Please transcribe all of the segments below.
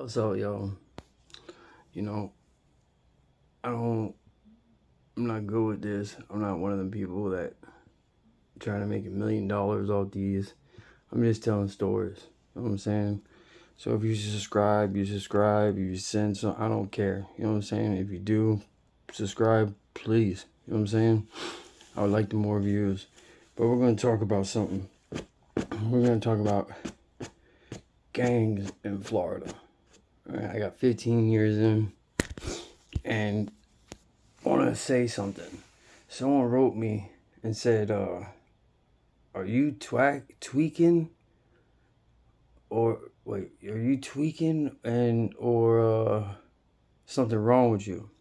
So, yo, you know, I'm not good with this. I'm not one of them people that trying to make $1 million off these. I'm just telling stories. You know what I'm saying? So if you subscribe, you subscribe. If you send some, I don't care. You know what I'm saying? If you do subscribe, please. You know what I'm saying? I would like the more views. But we're going to talk about something. We're going to talk about gangs in Florida. All right, I got 15 years in, and I want to say something. Someone wrote me and said, are you tweaking? Or, wait, are you tweaking or something wrong with you?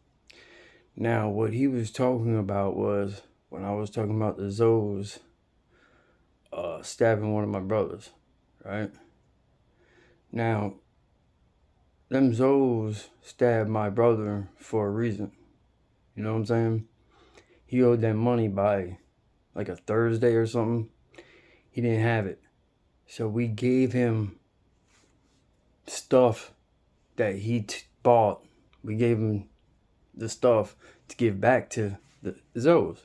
Now, what he was talking about was when I was talking about the Zoes stabbing one of my brothers, right? Now, them Zoes stabbed my brother for a reason. You know what I'm saying? He owed them money by like a Thursday or something. He didn't have it. So we gave him stuff that he bought. We gave him the stuff to give back to the Zoes.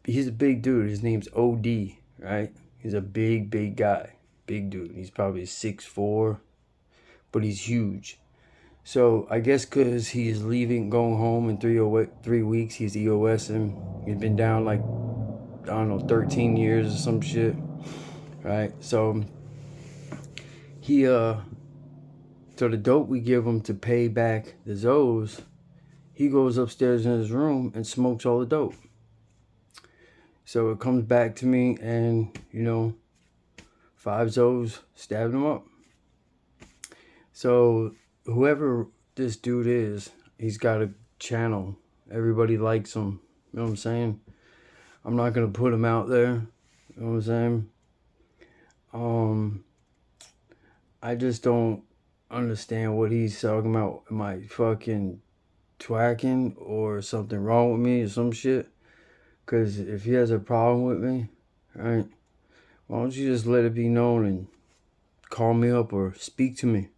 He's a big dude. His name's OD, right? He's a big guy. Big dude. He's probably 6'4", but he's huge. So I guess because he's going home in 3 weeks, he's EOSing. He's been down like, I don't know, 13 years or some shit, right? So so the dope we give him to pay back the Zoes, he goes upstairs in his room and smokes all the dope. So it comes back to me, and 5 Zoes stabbed him up. So whoever this dude is, he's got a channel. Everybody likes him. You know what I'm saying? I'm not gonna put him out there. You know what I'm saying? I just don't understand what he's talking about. Am I fucking twacking or something wrong with me or some shit? Because if he has a problem with me, right, why don't you just let it be known and call me up or speak to me?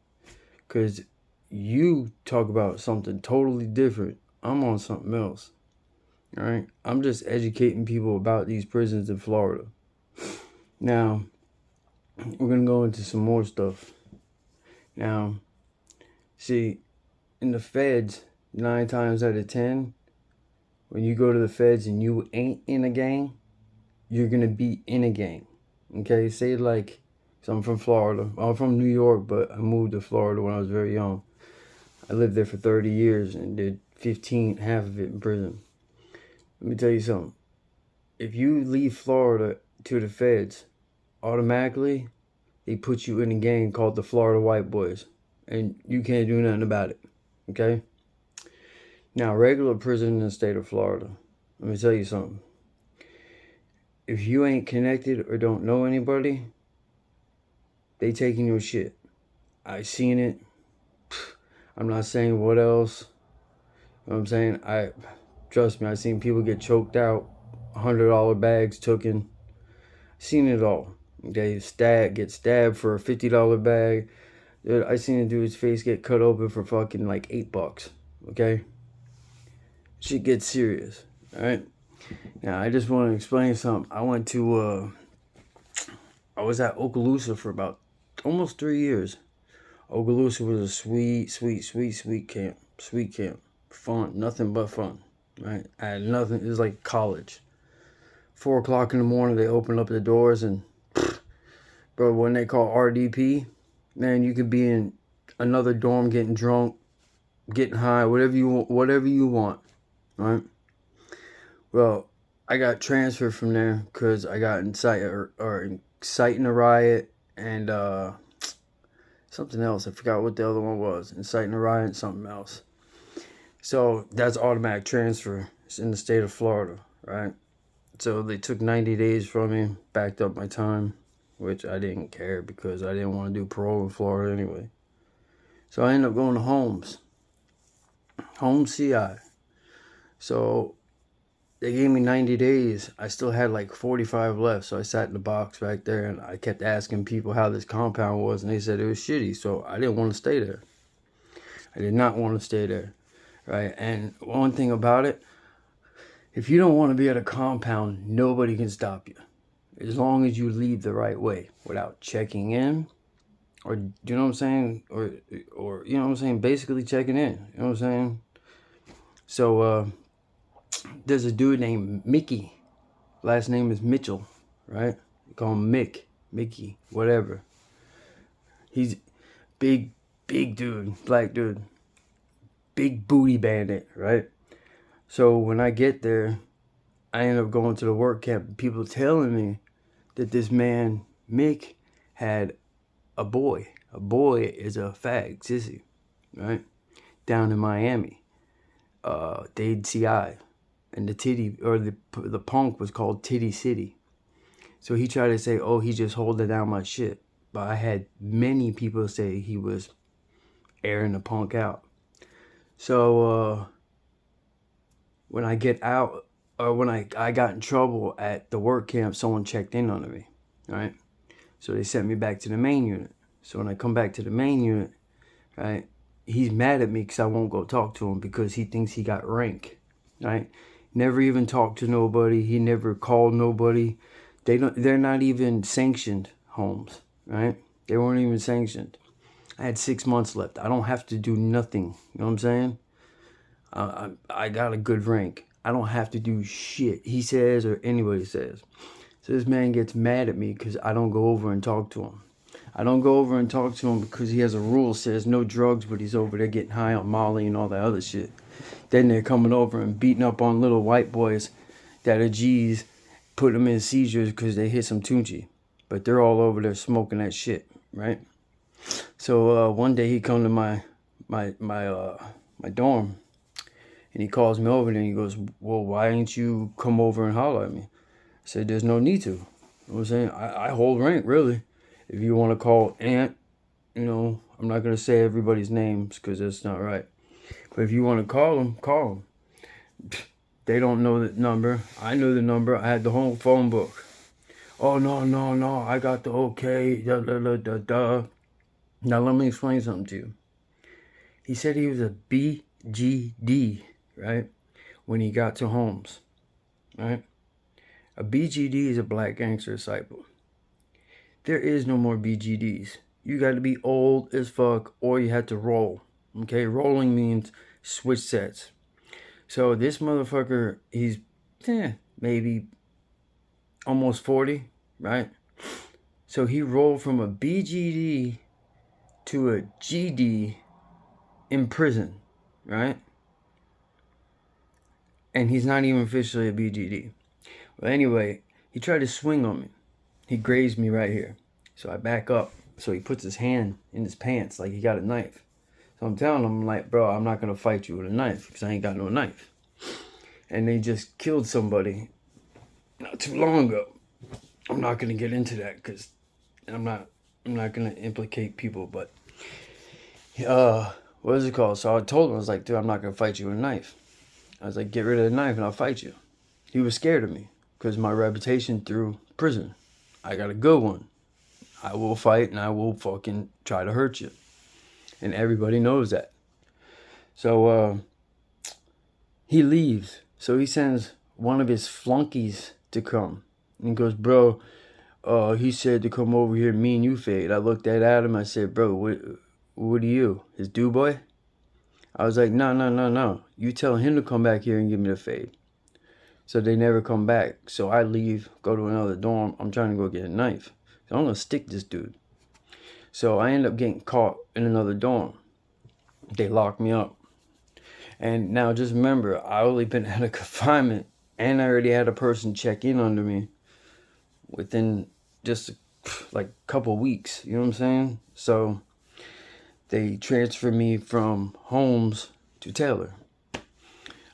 Because you talk about something totally different. I'm on something else. All right? I'm just educating people about these prisons in Florida. Now, we're going to go into some more stuff. Now, see, in the feds, 9 times out of 10, when you go to the feds and you ain't in a gang, you're going to be in a gang. Okay? Say like, so I'm from Florida. I'm from New York, but I moved to Florida when I was very young. I lived there for 30 years and did 15, half of it in prison. Let me tell you something. If you leave Florida to the feds, automatically they put you in a gang called the Florida White Boys, and you can't do nothing about it. Okay? Now, regular prison in the state of Florida, let me tell you something. If you ain't connected or don't know anybody, they taking your shit. I seen it. I'm not saying what else. You know what I'm saying? Trust me, I seen people get choked out, $100 bags taken. Seen it all. Okay, get stabbed for a $50 bag. Dude, I seen a dude's face get cut open for fucking like $8. Okay, shit gets serious. All right. Now I just want to explain something. I was at Okaloosa for about almost 3 years. Okaloosa was a sweet camp. Sweet camp. Fun. Nothing but fun. Right? I had nothing. It was like college. 4 o'clock in the morning, they open up the doors, and bro, when they call RDP, man, you could be in another dorm getting drunk, getting high, whatever you want, right? Well, I got transferred from there because I got inciting a riot and something else. I forgot what the other one was. Inciting a riot and something else. So that's automatic transfer. It's in the state of Florida, right? So they took 90 days from me, backed up my time, which I didn't care because I didn't want to do parole in Florida anyway. So I ended up going to Holmes CI. So they gave me 90 days. I still had like 45 left. So I sat in the box back there and I kept asking people how this compound was. And they said it was shitty. So I didn't want to stay there. I did not want to stay there. Right. And one thing about it, if you don't want to be at a compound, nobody can stop you. As long as you leave the right way without checking in. Or, you know what I'm saying? Or you know what I'm saying? Basically checking in. You know what I'm saying? So, there's a dude named Mickey. Last name is Mitchell, right? You call him Mickey, whatever. He's big dude, black dude. Big booty bandit, right? So when I get there, I end up going to the work camp. People telling me that this man, Mick, had a boy. A boy is a fag, sissy, right? Down in Miami. Dade CI. And the titty, or the punk was called Titty City. So he tried to say, oh, he just holding down my shit. But I had many people say he was airing the punk out. So when I get out, or when I got in trouble at the work camp, someone checked in on me, right? So they sent me back to the main unit. So when I come back to the main unit, right, he's mad at me because I won't go talk to him because he thinks he got rank, right? Never even talked to nobody. He never called nobody. They're not even sanctioned homes, right? They weren't even sanctioned. I had 6 months left. I don't have to do nothing. You know what I'm saying? I got a good rank. I don't have to do shit he says or anybody says. So this man gets mad at me because I don't go over and talk to him. I don't go over and talk to him because he has a rule says no drugs, but he's over there getting high on Molly and all that other shit. Then they're coming over and beating up on little white boys that are G's, put them in seizures because they hit some Tunchi. But they're all over there smoking that shit, right? So one day he come to my dorm, and he calls me over there and he goes, well, why ain't you come over and holler at me? I said, there's no need to. You know what I'm saying? I hold rank, really. If you want to call Aunt, you know, I'm not going to say everybody's names because that's not right. But if you want to call them, call them. They don't know the number. I knew the number. I had the whole phone book. Oh, no. I got the okay. Now, let me explain something to you. He said he was a BGD, right? When he got to Holmes, right? A BGD is a black gangster disciple. There is no more BGDs. You got to be old as fuck or you had to roll. Okay, rolling means switch sets. So this motherfucker, he's maybe almost 40, right? So he rolled from a BGD to a GD in prison, right? And he's not even officially a BGD. Well, anyway, he tried to swing on me. He grazed me right here. So I back up. So he puts his hand in his pants like he got a knife. So I'm telling him, like, bro, I'm not going to fight you with a knife because I ain't got no knife. And they just killed somebody not too long ago. I'm not going to get into that because I'm not going to implicate people. But, what is it called? So I told him, I was like, dude, I'm not going to fight you with a knife. I was like, get rid of the knife and I'll fight you. He was scared of me because my reputation through prison. I got a good one. I will fight and I will fucking try to hurt you. And everybody knows that. So he leaves. So he sends one of his flunkies to come. And he goes, bro, he said to come over here, me and you fade. I looked at Adam. I said, bro, what are you? His do boy? I was like, no. You tell him to come back here and give me the fade. So they never come back. So I leave, go to another dorm. I'm trying to go get a knife. So I'm going to stick this dude. So I end up getting caught in another dorm. They locked me up. And now just remember, I only been out of confinement. And I already had a person check in under me within just like a couple weeks. You know what I'm saying? So they transferred me from Holmes to Taylor.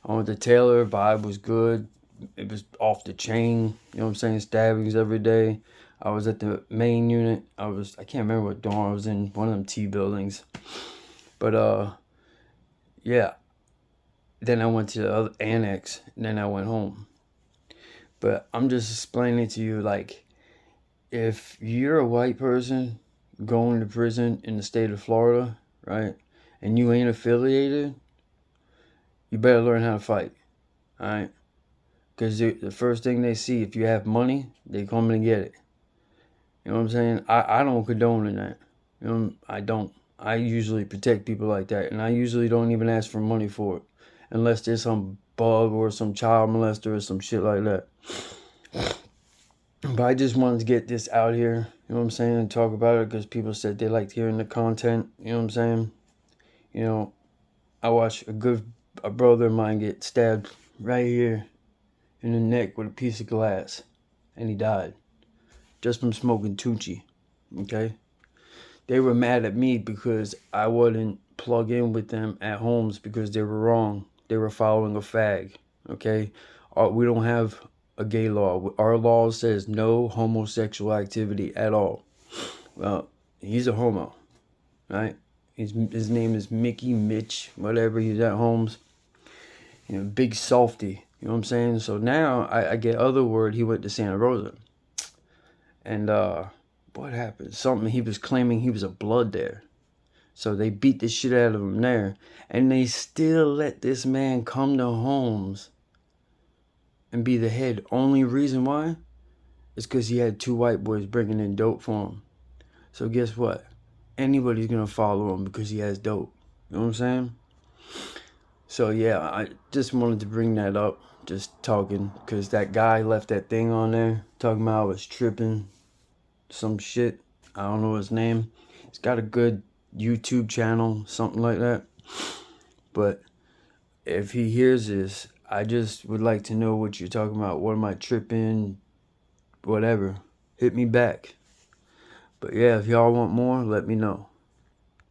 I went to Taylor. Vibe was good. It was off the chain. You know what I'm saying? Stabbings every day. I was at the main unit. I can't remember what dorm I was in. One of them T buildings. But, yeah. Then I went to the other annex. And then I went home. But I'm just explaining to you, like, if you're a white person going to prison in the state of Florida, right, and you ain't affiliated, you better learn how to fight, all right? Because the first thing they see, if you have money, they come and get it. You know what I'm saying? I don't condone in that. You know, I don't. I usually protect people like that, and I usually don't even ask for money for it, unless there's some bug or some child molester or some shit like that. But I just wanted to get this out here, you know what I'm saying, and talk about it because people said they liked hearing the content, you know what I'm saying? You know, I watched a brother of mine get stabbed right here in the neck with a piece of glass, and he died just from smoking Tunchi, okay? They were mad at me because I wouldn't plug in with them at homes because they were wrong. They were following a fag, okay? We don't have a gay law. Our law says no homosexual activity at all. Well, he's a homo, right? His name is Mickey Mitch, whatever. He's at homes, you know, big softy. You know what I'm saying? So now I get other word. He went to Santa Rosa, and what happened? Something he was claiming he was a blood there. So they beat the shit out of him there, and they still let this man come to homes and be the head. Only reason why is because he had two white boys bringing in dope for him. So guess what? Anybody's gonna follow him because he has dope. You know what I'm saying? So yeah, I just wanted to bring that up. Just talking, because that guy left that thing on there talking about I was tripping some shit. I don't know his name. He's got a good YouTube channel, something like that. But if he hears this, I just would like to know what you're talking about. What am I tripping? Whatever. Hit me back. But yeah, if y'all want more, let me know.